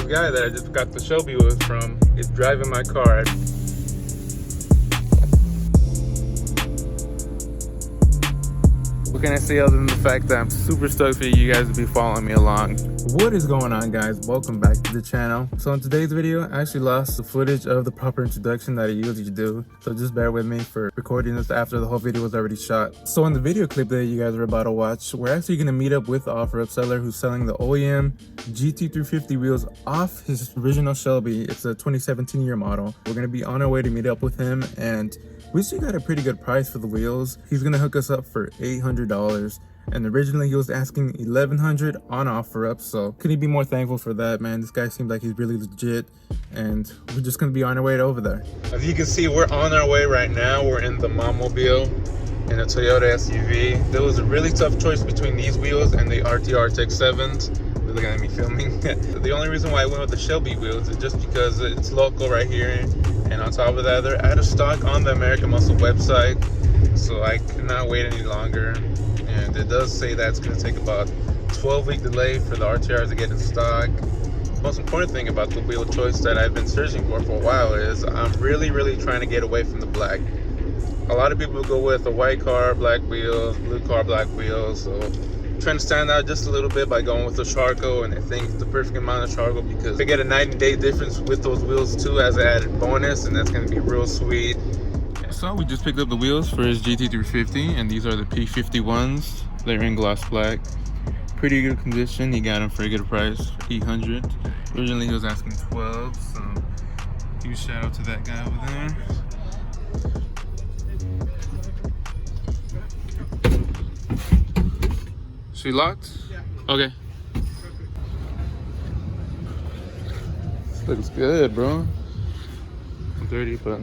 this guy that I just got the Shelby with from is driving my car. What can I say other than the fact that I'm super stoked for you guys to be following me along. What is going on, guys? Welcome back to the channel. So in today's video, I actually lost the footage of the proper introduction that I usually do, so just bear with me for recording this after the whole video was already shot. So in the video clip that you guys are about to watch, we're actually going to meet up with the offer-up seller who's selling the OEM GT350 wheels off his original Shelby. It's a 2017 year model. We're going to be on our way to meet up with him, and we still got a pretty good price for the wheels. He's gonna hook us up for $800, and originally he was asking $1,100 on OfferUp, so couldn't he be more thankful for that, man? This guy seems like he's really legit, and we're just gonna be on our way over there. As you can see, we're on our way right now. We're in the Mobile in a Toyota SUV. There was a really tough choice between these wheels and the RTR Tech 7s. You're looking at me filming. The only reason why I went with the Shelby wheels is just because it's local right here. And on top of that, they're out of stock on the American Muscle website, so I cannot wait any longer. And it does say that it's going to take about 12-week delay for the RTRs to get in stock. The most important thing about the wheel choice that I've been searching for a while is I'm really trying to get away from the black. A lot of people go with a white car, black wheels, blue car, black wheels. So I'm trying to stand out just a little bit by going with the charcoal, and I think it's the perfect amount of charcoal because they get a 90-day difference with those wheels too as an added bonus, and that's going to be real sweet. So we just picked up the wheels for his GT350, and these are the P51s. They're in gloss black, pretty good condition. He got them for a good price, $800. Originally he was asking $12, so huge shout out to that guy over there. She locked? Yeah. Okay. This looks good, bro. I'm dirty, but.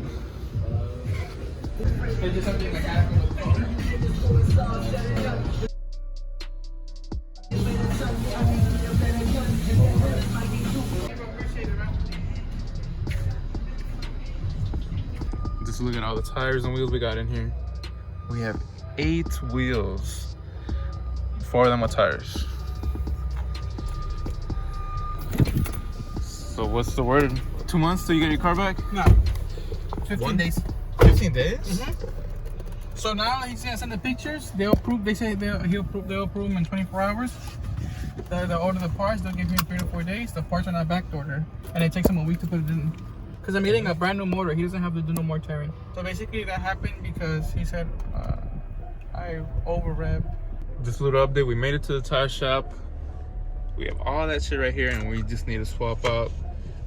Just look at all the tires and wheels we got in here. We have 8 wheels. 4 of them are tires. So what's the word? 2 months till you get your car back? No. 15 days. 15 days? Mm-hmm. So now he's gonna send the pictures. They'll approve. They say they'll approve them in 24 hours. They'll order the parts. They'll give you in 3 to 4 days. The parts are not back order, and it takes him a week to put it in. Because I'm getting a brand new motor. He doesn't have to do no more tearing. So basically that happened because he said I over revved. Just a little update, we made it to the tire shop. We have all that shit right here, and we just need to swap out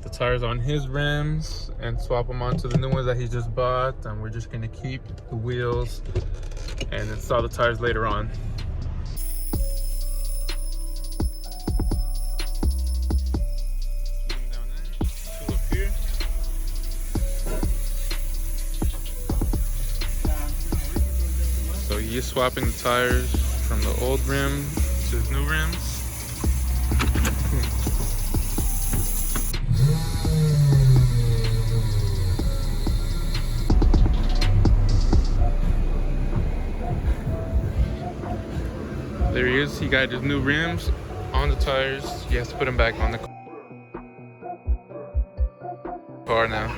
the tires on his rims and swap them onto the new ones that he just bought, and we're just gonna keep the wheels and install the tires later on. So he's swapping the tires from the old rim to his new rims. There he is. He got his new rims on the tires. He has to put them back on the car now.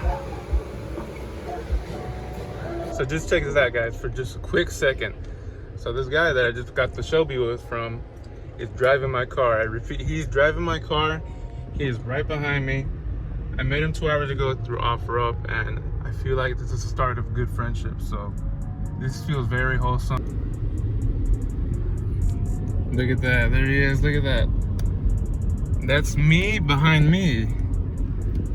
So just check this out, guys, for just a quick second. So this guy that I just got the Shelby with from is driving my car. I repeat, he's driving my car. He is right behind me. I met him 2 hours ago through OfferUp, and I feel like this is the start of a good friendship. So this feels very wholesome. Look at that, there he is, look at that. That's me behind me.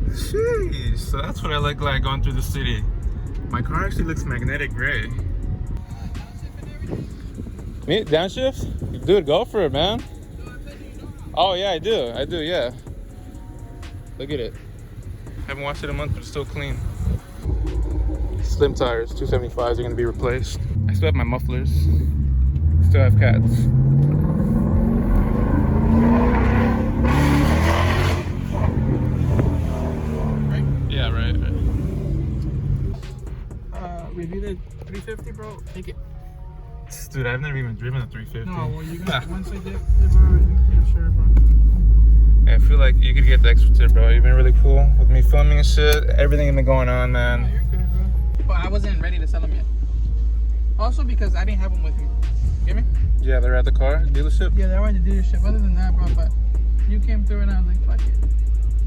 Sheesh, so that's what I look like going through the city. My car actually looks magnetic gray. Me, downshift? Dude, go for it, man. Oh yeah, I do, yeah. Look at it. Haven't washed it in a month, but it's still clean. Slim tires, 275s are gonna be replaced. I still have my mufflers. Still have cats. Review the 350, bro. Take it. Dude, I've never even driven a 350. No, well, you got once I get the bro, sure, bro. I feel like you could get the extra tip, bro. You've been really cool with me filming and shit. Everything been going on, man. Oh, you're good, bro. But I wasn't ready to sell them yet. Also because I didn't have them with me. Get me? Yeah, they're at the car dealership. Yeah, they're at the dealership. Other than that, bro, but you came through and I was like, fuck it.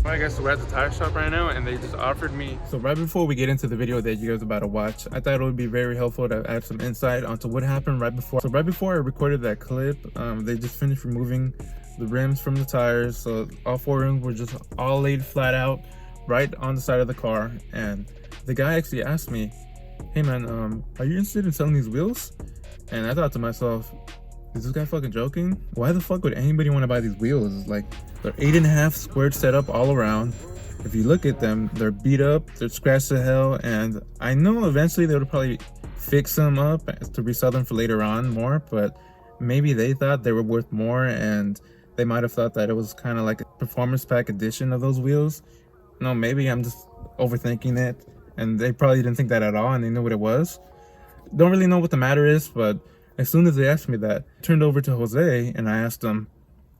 Alright guys, so we're at the tire shop right now and they just offered me. So right before we get into the video that you guys are about to watch, I thought it would be very helpful to add some insight onto what happened right before. So right before I recorded that clip, they just finished removing the rims from the tires. So all 4 rims were just all laid flat out right on the side of the car. And the guy actually asked me, hey man, are you interested in selling these wheels? And I thought to myself, is this guy fucking joking? Why the fuck would anybody want to buy these wheels? Like, they're 8.5 squared setup all around. If you look at them, they're beat up, they're scratched to hell, and I know eventually they would probably fix them up to resell them for later on more, but maybe they thought they were worth more, and they might have thought that it was kind of like a performance pack edition of those wheels. No, maybe I'm just overthinking it, and they probably didn't think that at all, and they knew what it was. Don't really know what the matter is, but as soon as they asked me that, I turned over to Jose and I asked him,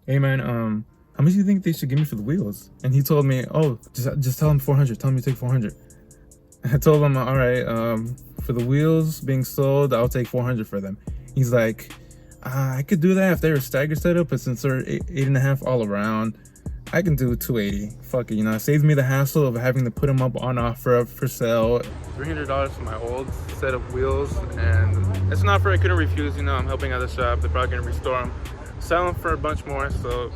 hey man, how much do you think they should give me for the wheels? And he told me, oh, just tell him 400, tell him you take 400. I told him, all right, for the wheels being sold, I'll take 400 for them. He's like, I could do that if they were staggered setup, but since they're 8.5 all around, I can do 280. Fuck it, you know, it saves me the hassle of having to put them up on offer for sale. $300 for my old set of wheels, and it's an offer I couldn't refuse. You know, I'm helping out the shop. They're probably gonna restore them, sell them for a bunch more. So,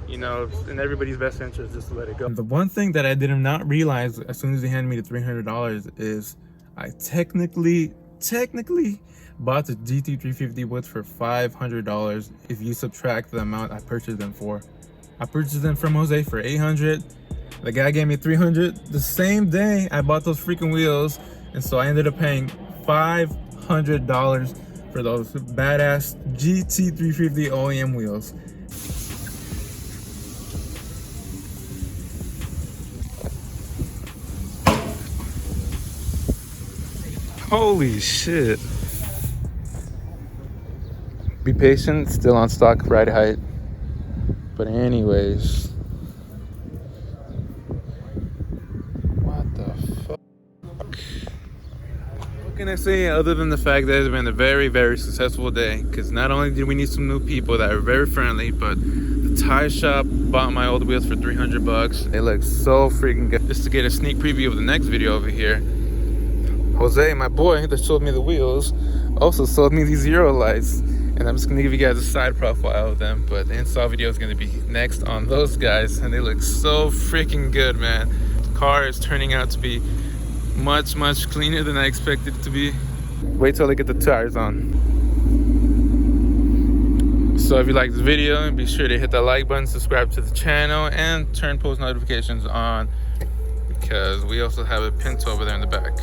you know, it's in everybody's best interest just to let it go. The one thing that I did not realize as soon as they handed me the $300 is I technically bought the GT350 woods for $500 if you subtract the amount I purchased them for. I purchased them from Jose for $800. The guy gave me $300 the same day I bought those freaking wheels, and so I ended up paying $500 for those badass GT350 OEM wheels. Holy shit. Be patient, still on stock ride height. But anyways, what the fuck? What can I say other than the fact that it's been a very, very successful day? Because not only did we meet some new people that are very friendly, but the tire shop bought my old wheels for $300. They look so freaking good. Just to get a sneak preview of the next video over here, Jose, my boy that sold me the wheels, also sold me these Euro lights. And I'm just gonna give you guys a side profile of them, but the install video is gonna be next on those guys, and they look so freaking good, man. The car is turning out to be much cleaner than I expected it to be. Wait till I get the tires on. So if you like this video, be sure to hit that like button, subscribe to the channel, and turn post notifications on, because we also have a Pinto over there in the back.